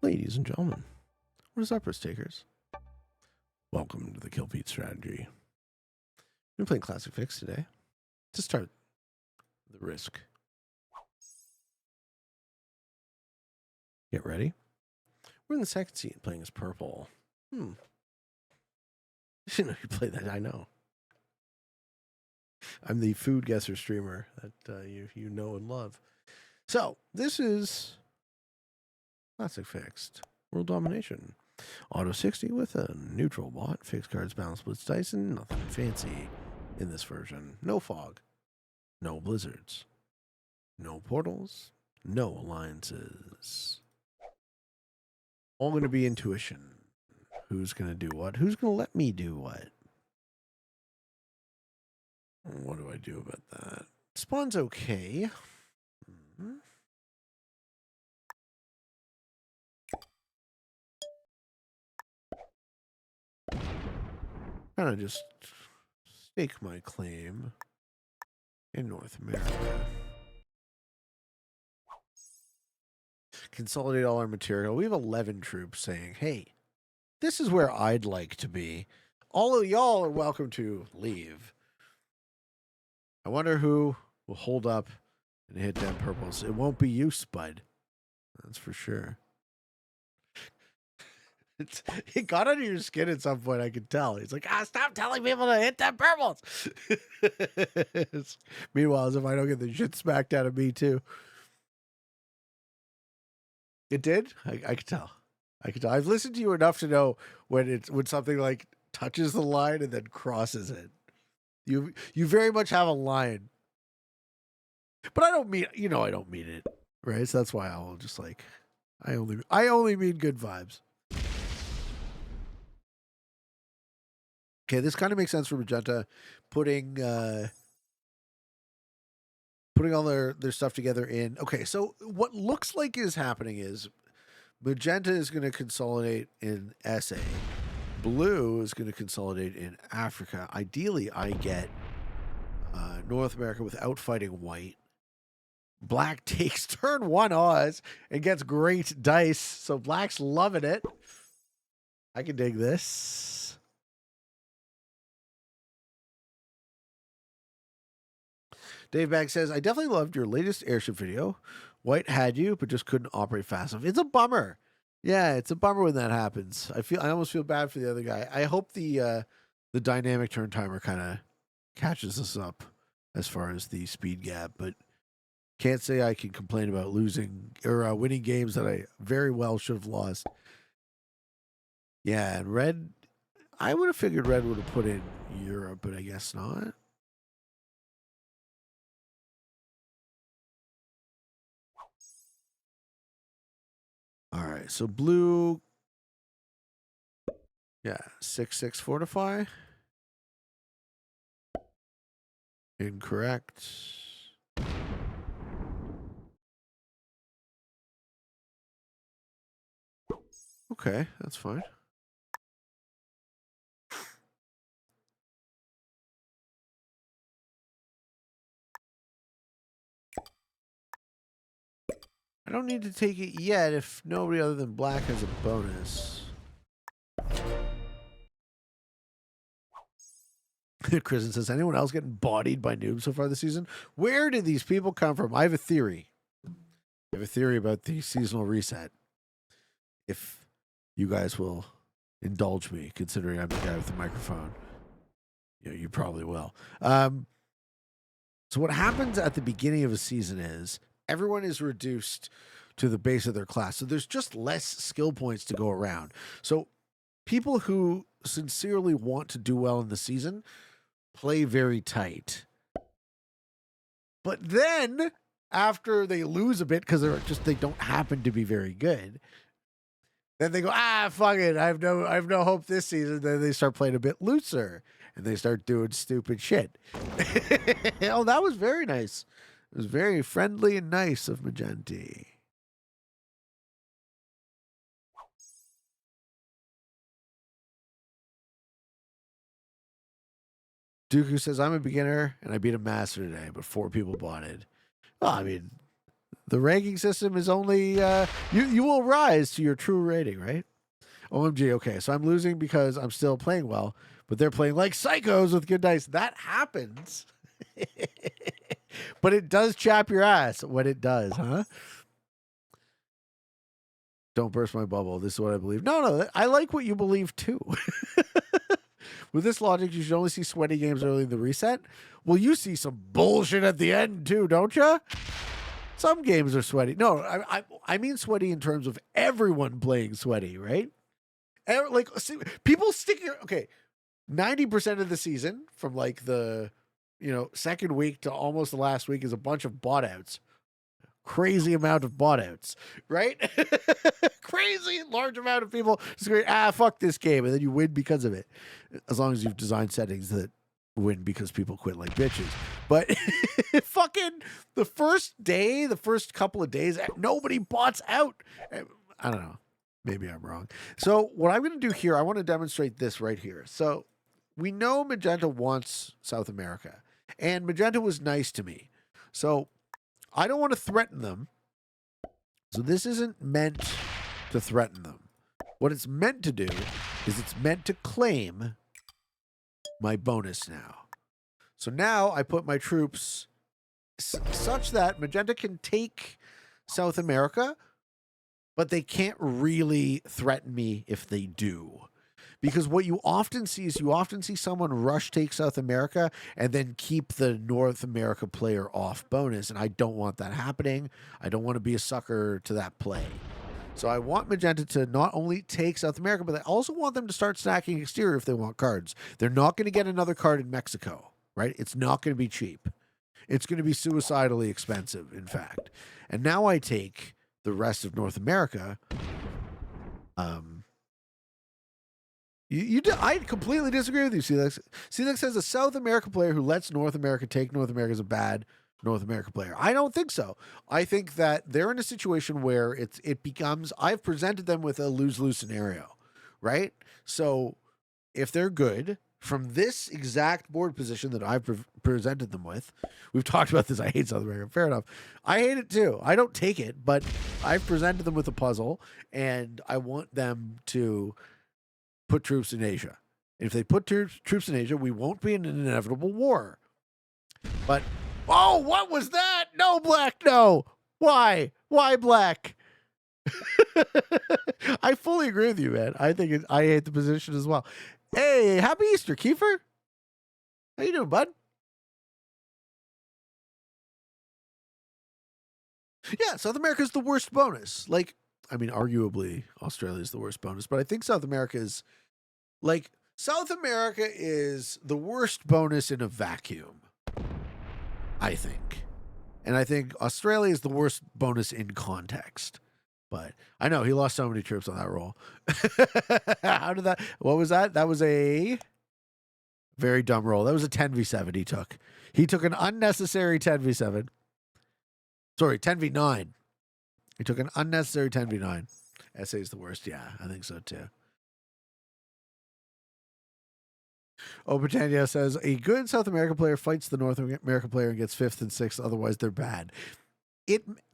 Ladies and gentlemen, what is up, risk takers? Welcome to the Kill Pete strategy. We're playing Classic Fix today. To start the risk. Get ready. We're in the second seat playing as purple. I didn't know you played that, I know. I'm the food guesser streamer that you know and love. So, this is Classic Fixed. World Domination. Auto 60 with a neutral bot. Fixed cards, balance, splits, dice, and nothing fancy in this version. No fog. No blizzards. No portals. No alliances. All going to be intuition. Who's going to do what? Who's going to let me do what? What do I do about that? Spawn's okay. Kind of just stake my claim in North America. Consolidate all our material. We have 11 troops saying, hey, this is where I'd like to be. All of y'all are welcome to leave. I wonder who will hold up and hit them purples. It won't be you, Spud. That's for sure. It got under your skin at some point, I could tell. He's like, stop telling people to hit them purples. Meanwhile, as if I don't get the shit smacked out of me, too. It did? I could tell. I could tell. I've listened to you enough to know when something like touches the line and then crosses it. You very much have a line. But I don't mean, I don't mean it, right? So that's why I'll just like, I only mean good vibes. Okay, this kind of makes sense for Magenta putting all their stuff together in. Okay, so what looks like is happening is Magenta is going to consolidate in SA. Blue is going to consolidate in Africa. Ideally, I get North America without fighting white. Black takes turn 1 Oz and gets great dice. So Black's loving it. I can dig this. Dave Bag says, I definitely loved your latest airship video. White had you, but just couldn't operate fast enough. It's a bummer. Yeah, it's a bummer when that happens. I almost feel bad for the other guy. I hope the dynamic turn timer kind of catches us up as far as the speed gap, but can't say I can complain about losing or winning games that I very well should have lost. Yeah, and Red, I would have figured Red would have put in Europe, but I guess not. All right, so blue, yeah, 6/6 fortify. Incorrect. Okay, that's fine. I don't need to take it yet if nobody other than Black has a bonus. Kristen says, anyone else getting bodied by noobs so far this season? Where did these people come from? I have a theory. I have a theory about the seasonal reset. If you guys will indulge me, considering I'm the guy with the microphone. You probably will. So what happens at the beginning of a season is everyone is reduced to the base of their class. So there's just less skill points to go around. So people who sincerely want to do well in the season play very tight. But then after they lose a bit because they don't happen to be very good, then they go, fuck it, I have no hope this season. Then they start playing a bit looser and they start doing stupid shit. Oh, that was very nice. It was very friendly and nice of Magenti. Dooku says, I'm a beginner and I beat a master today, but 4 people bought it. Well, I mean, The ranking system is only you will rise to your true rating, right? OMG. Okay, so I'm losing because I'm still playing well, but they're playing like psychos with good dice. That happens. But it does chap your ass when it does, huh? Don't burst my bubble. This is what I believe. No, I like what you believe too. With this logic, you should only see sweaty games early in the reset. Well, you see some bullshit at the end too, don't you? Some games are sweaty. No, I mean sweaty in terms of everyone playing sweaty, right? Like, see, people sticking. Okay, 90% of the season from like the second week to almost the last week is a bunch of bot outs. Crazy amount of bot outs, right? Crazy large amount of people just going, fuck this game, and then you win because of it. As long as you've designed settings that win because people quit like bitches. But fucking the first couple of days, nobody bots out. I don't know. Maybe I'm wrong. So what I'm going to do here, I want to demonstrate this right here. So we know Magenta wants South America, and Magenta was nice to me. So I don't want to threaten them. So this isn't meant to threaten them. What it's meant to do is it's meant to claim my bonus now. So now I put my troops such that Magenta can take South America, but they can't really threaten me if they do. Because what you often see is someone rush take South America and then keep the North America player off bonus. And I don't want that happening. I don't want to be a sucker to that play. So I want Magenta to not only take South America, but I also want them to start stacking exterior if they want cards. They're not going to get another card in Mexico, right? It's not going to be cheap. It's going to be suicidally expensive, in fact. And now I take the rest of North America. I completely disagree with you, Celix. Celix says a South America player who lets North America take North America is a bad North America player. I don't think so. I think that they're in a situation where it becomes, I've presented them with a lose-lose scenario, right? So if they're good from this exact board position that I've presented them with, we've talked about this, I hate South America, fair enough. I hate it too. I don't take it, but I've presented them with a puzzle, and I want them to put troops in Asia. And if they put troops in Asia, we won't be in an inevitable war. But, oh, what was that? No, Black, no. Why? Why, Black? I fully agree with you, man. I hate the position as well. Hey, happy Easter, Kiefer. How you doing, bud? Yeah, South America is the worst bonus. Like, I mean, arguably, Australia is the worst bonus, but I think South America is the worst bonus in a vacuum, I think. And I think Australia is the worst bonus in context. But I know he lost so many troops on that roll. What was that? That was a very dumb roll. That was a 10v7 he took. He took an unnecessary 10v7. Sorry, 10v9. He took an unnecessary 10v9. SA is the worst. Yeah, I think so too. Oh, Britannia says, a good South American player fights the North American player and gets 5th and 6th. Otherwise, they're bad.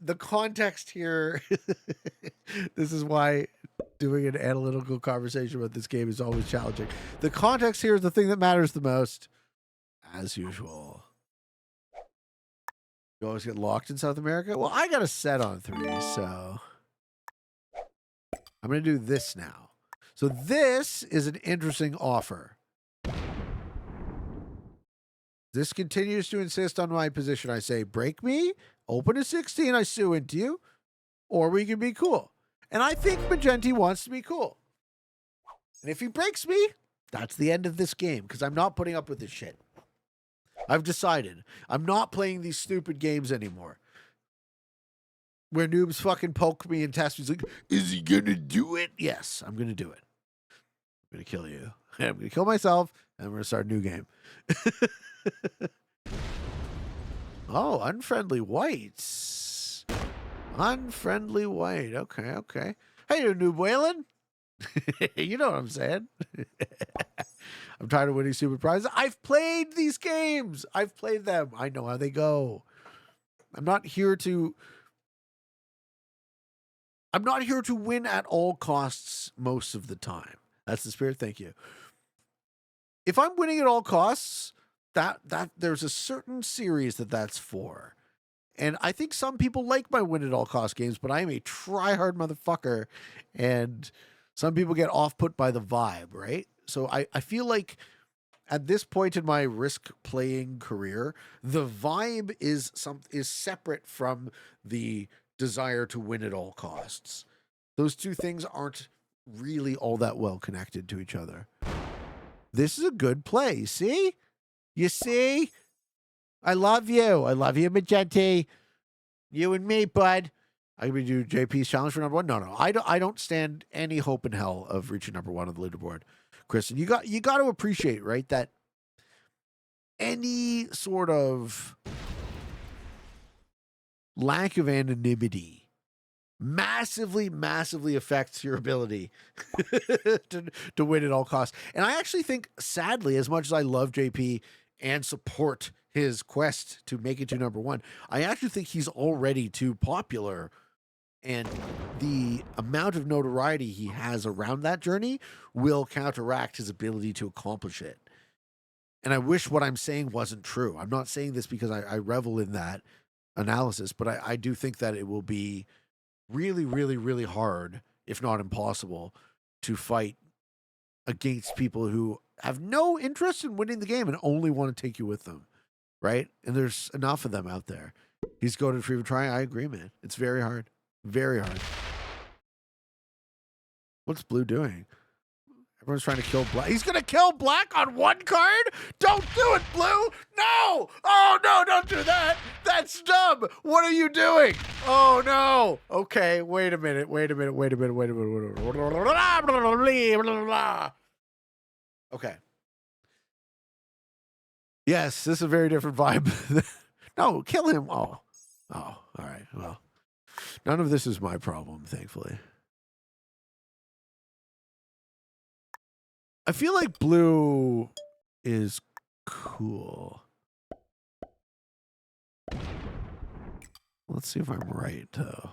The context here, this is why doing an analytical conversation about this game is always challenging. The context here is the thing that matters the most, as usual. You always get locked in South America? Well, I got a set on 3, so I'm going to do this now. So this is an interesting offer. This continues to insist on my position. I say, break me, open a 16, I sue into you, or we can be cool. And I think Magenti wants to be cool. And if he breaks me, that's the end of this game, because I'm not putting up with this shit. I've decided. I'm not playing these stupid games anymore. Where noobs fucking poke me and test me. He's like, is he going to do it? Yes, I'm going to do it. I'm going to kill you. I'm going to kill myself, and I'm going to start a new game. Oh, unfriendly whites. Unfriendly white. Okay. Hey, you Noob Whalen. You know what I'm saying. I'm tired of winning stupid prizes. I've played these games. I've played them. I know how they go. I'm not here to I'm not here to win at all costs most of the time. That's the spirit. Thank you. If I'm winning at all costs, that there's a certain series that's for. And I think some people like my win at all cost games, but I am a try hard motherfucker. And some people get off put by the vibe, right? So I feel like at this point in my risk playing career, the vibe is separate from the desire to win at all costs. Those two things aren't really all that well connected to each other. This is a good play. See? You see? I love you. I love you, Magenti. You and me, bud. I'm going to do JP's challenge for number one. No. I don't stand any hope in hell of reaching number one on the leaderboard. Kristen, you got to appreciate, right, that any sort of lack of anonymity massively affects your ability to win at all costs. And I actually think, sadly, as much as I love JP and support his quest to make it to number one, I actually think he's already too popular, and the amount of notoriety he has around that journey will counteract his ability to accomplish it. And I wish what I'm saying wasn't true. I'm not saying this because I revel in that analysis, but I do think that it will be really hard, if not impossible, to fight against people who have no interest in winning the game and only want to take you with them, right? And there's enough of them out there. He's goated for even trying. I agree, man. It's very hard. Very hard. What's Blue doing? Everyone's trying to kill Black. He's going to kill Black on one card? Don't do it, Blue! No! Oh, no, don't do that! That's dumb! What are you doing? Oh, no! Okay, wait a minute. Okay. Yes, this is a very different vibe. No, kill him. Oh, all right. Well, none of this is my problem, thankfully. I feel like Blue is cool. Let's see if I'm right, though.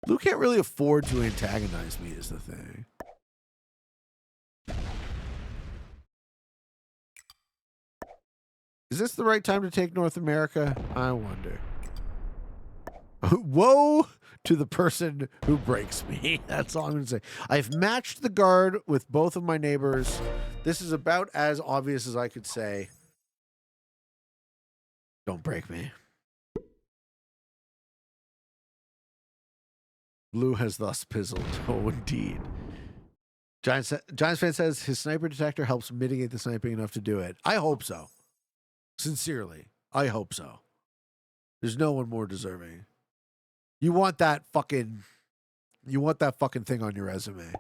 Blue can't really afford to antagonize me, is the thing. Is this the right time to take North America? I wonder. Woe to the person who breaks me. That's all I'm going to say. I've matched the guard with both of my neighbors. This is about as obvious as I could say. Don't break me. Blue has thus pizzled. Oh, indeed. Giants fan says his sniper detector helps mitigate the sniping enough to do it. I hope so. Sincerely, I hope so. There's no one more deserving. You want that fucking thing on your resume.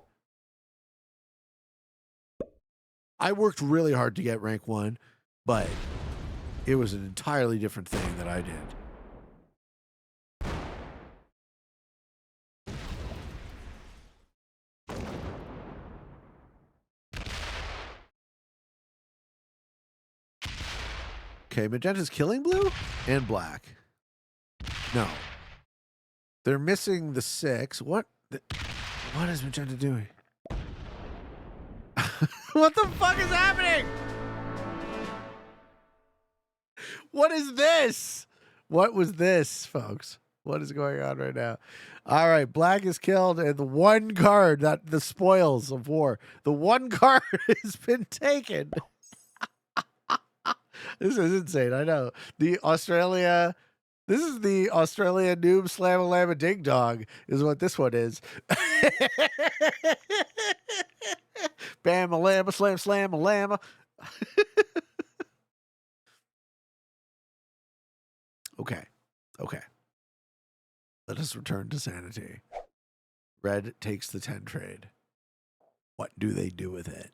I worked really hard to get rank 1, but it was an entirely different thing that I did. Okay, Magenta's killing Blue and Black. No. They're missing the 6. What is Magenta doing? What the fuck is happening? What is this? What was this, folks? What is going on right now? All right, Black is killed, and the one card, that the spoils of war, the one card has been taken. This is insane. I know. This is the Australia noob slam a llama ding dong is what this one is. Bam a llama, slam a llama. Okay. Let us return to sanity. Red takes the 10 trade. What do they do with it?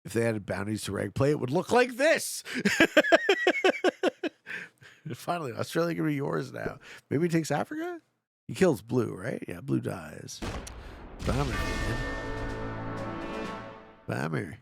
If they added bounties to reg play, it would look like this. Finally, Australia can be yours now. Maybe he takes Africa? He kills Blue, right? Yeah, Blue dies. Bummer, man. Bummer.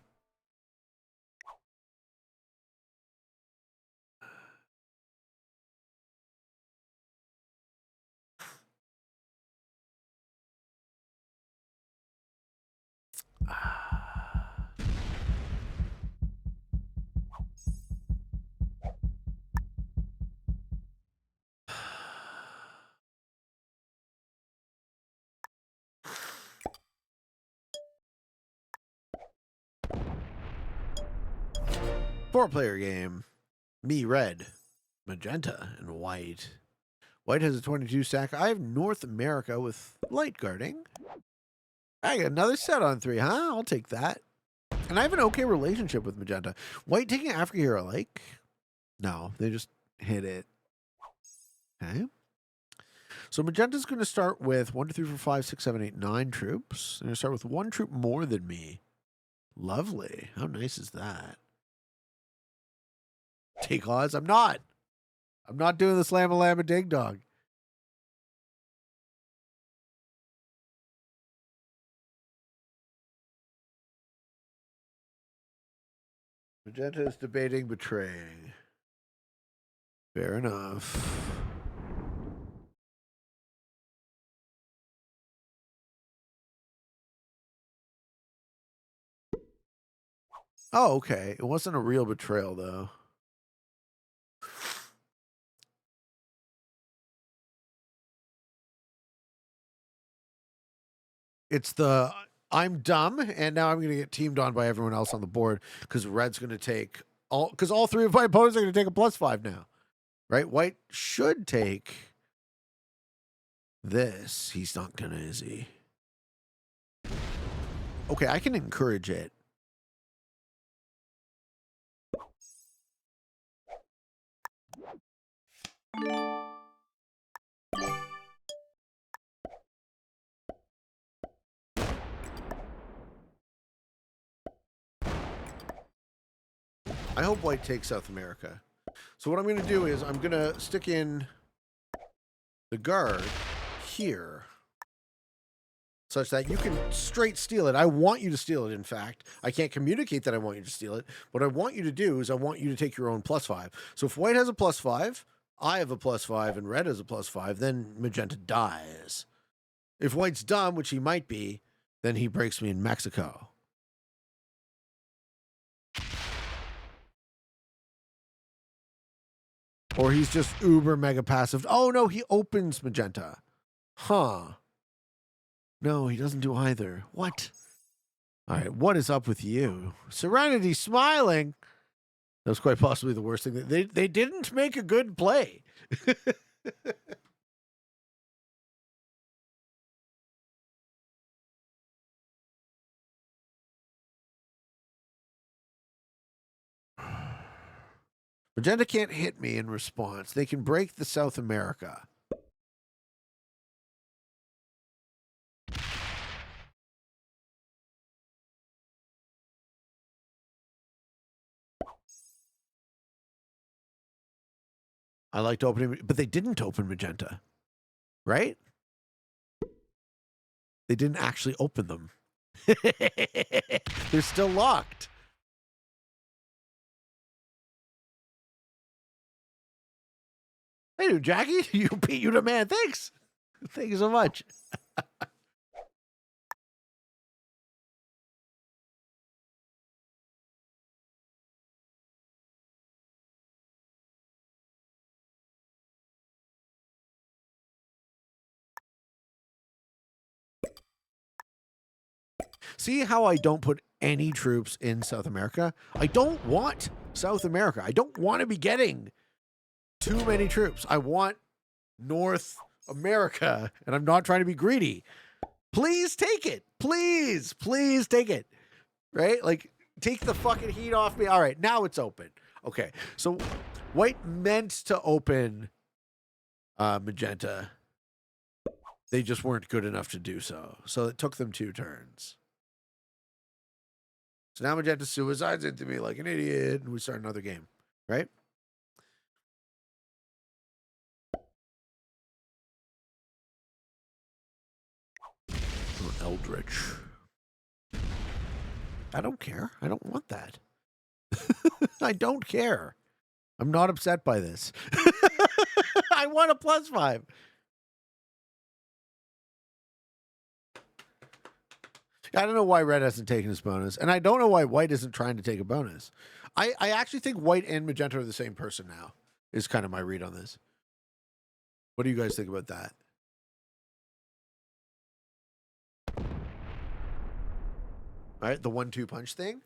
Four-player game. Me, red, magenta, and white. White has a 22 stack. I have North America with light guarding. I got another set on 3, huh? I'll take that. And I have an okay relationship with magenta. White taking Africa here, I like. No, they just hit it. Okay. So magenta's going to start with 1, 2, 3, 4, 5, 6, 7, 8, 9 troops. They're going to start with 1 troop more than me. Lovely. How nice is that? Take odds? I'm not doing the slam-a-llama ding dong. Magenta is debating betraying. Fair enough. Oh, okay. It wasn't a real betrayal, though. It's the I'm dumb, and now I'm going to get teamed on by everyone else on the board because red's going to take all 3 of my opponents are going to take a +5 now, right? White should take this. He's not going to, is he? Okay, I can encourage it. I hope white takes South America. So what I'm going to do is I'm going to stick in the guard here such that you can straight steal it. I want you to steal it, in fact. I can't communicate that I want you to steal it. What I want you to do is I want you to take your own +5. So if white has a +5, I have a +5, and red has a +5, then magenta dies. If white's dumb, which he might be, then he breaks me in Mexico. Or he's just uber mega passive. Oh, no, he opens magenta. Huh. No, he doesn't do either. What? All right, what is up with you? Serenity smiling. That was quite possibly the worst thing. They didn't make a good play. Magenta can't hit me in response. They can break the South America. I liked opening, but they didn't open magenta, right? They didn't actually open them. They're still locked. Hey, dude, Jackie, you beat you to man. Thanks. Thank you so much. See how I don't put any troops in South America? I don't want South America. I don't want to be getting too many troops. I want North America, and I'm not trying to be greedy. Please take it. Please take it. Right? Like, take the fucking heat off me. All right, now it's open. Okay, so white meant to open magenta. They just weren't good enough to do so. So it took them 2 turns. So now magenta suicides into me like an idiot, and we start another game, right? Oh, Eldritch. I don't care. I don't want that. I don't care. I'm not upset by this. I want a +5. I don't know why red hasn't taken his bonus, and I don't know why white isn't trying to take a bonus. I actually think white and magenta are the same person now, is kind of my read on this. What do you guys think about that? All right, the 1-2 punch thing.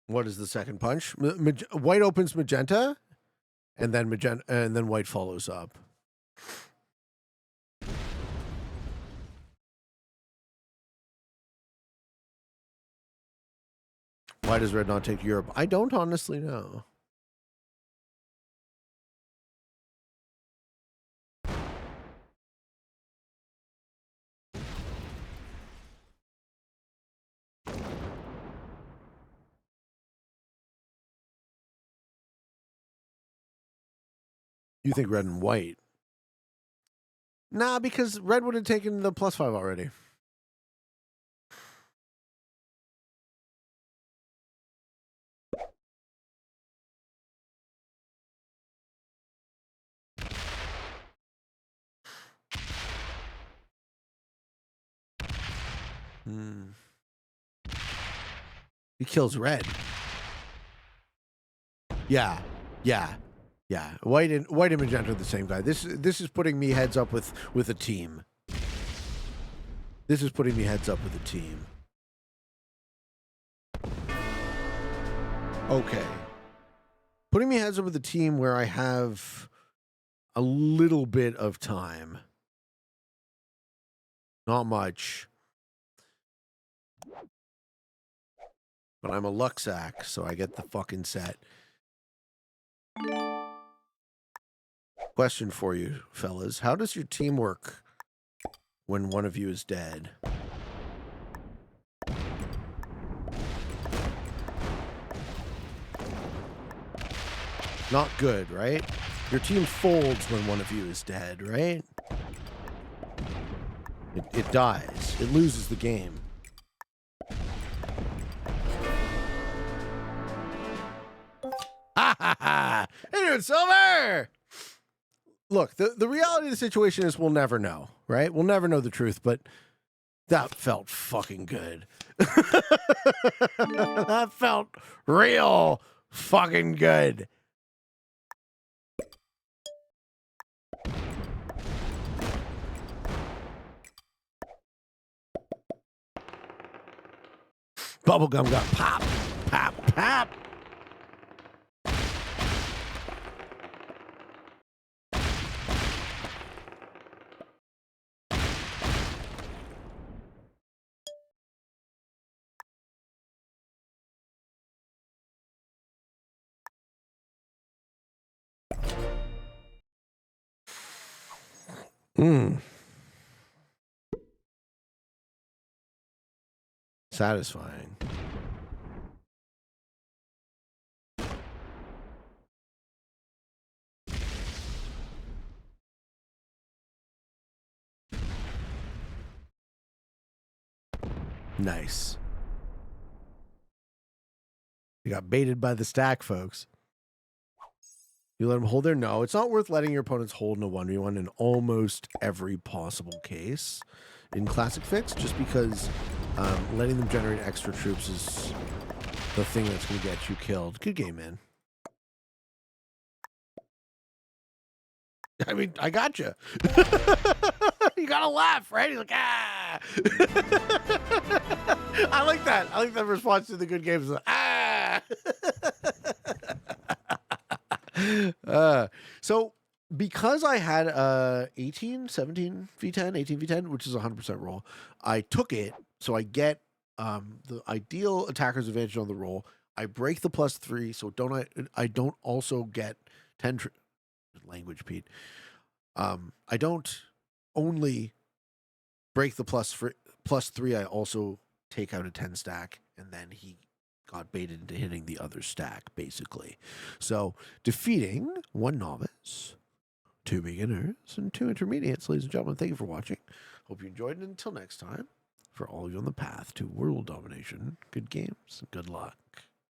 What is the second punch? White opens magenta, and then white follows up. Why does red not take Europe? I don't honestly know. You think red and white? Nah, because red would have taken the +5 already. He kills red. Yeah. White and magenta are the same guy. This is putting me heads up with a team. This is putting me heads up with a team. Okay. Putting me heads up with a team where I have a little bit of time. Not much. But I'm a Luxac, so I get the fucking set. Question for you, fellas. How does your team work when one of you is dead? Not good, right? Your team folds when one of you is dead, right? It dies. It loses the game. Ha ha ha! Hey, Silver! Look, the reality of the situation is we'll never know, right? We'll never know the truth, but that felt fucking good. That felt real fucking good. Bubblegum got pop, pop, pop. Satisfying. Nice. You got baited by the stack, folks. You let them hold there? No, it's not worth letting your opponents hold in a 1v1 in almost every possible case in Classic Fix, just because letting them generate extra troops is the thing that's going to get you killed. Good game, man. I mean, I got you. You got to laugh, right? He's like, ah. I like that. I like that response to the good games. Like, ah. So because I had 18, 17 V10, 18 V10, which is 100% roll, I took it. So I get the ideal attacker's advantage on the roll. I break the +3, so I don't also get 10 language, Pete. I don't only break the +3, I also take out a 10 stack, and then he got baited into hitting the other stack, basically. So defeating one novice, 2 beginners and 2 intermediates. Ladies and gentlemen, thank you for watching. Hope you enjoyed, and until next time, for all of you on the path to world domination, good games and good luck.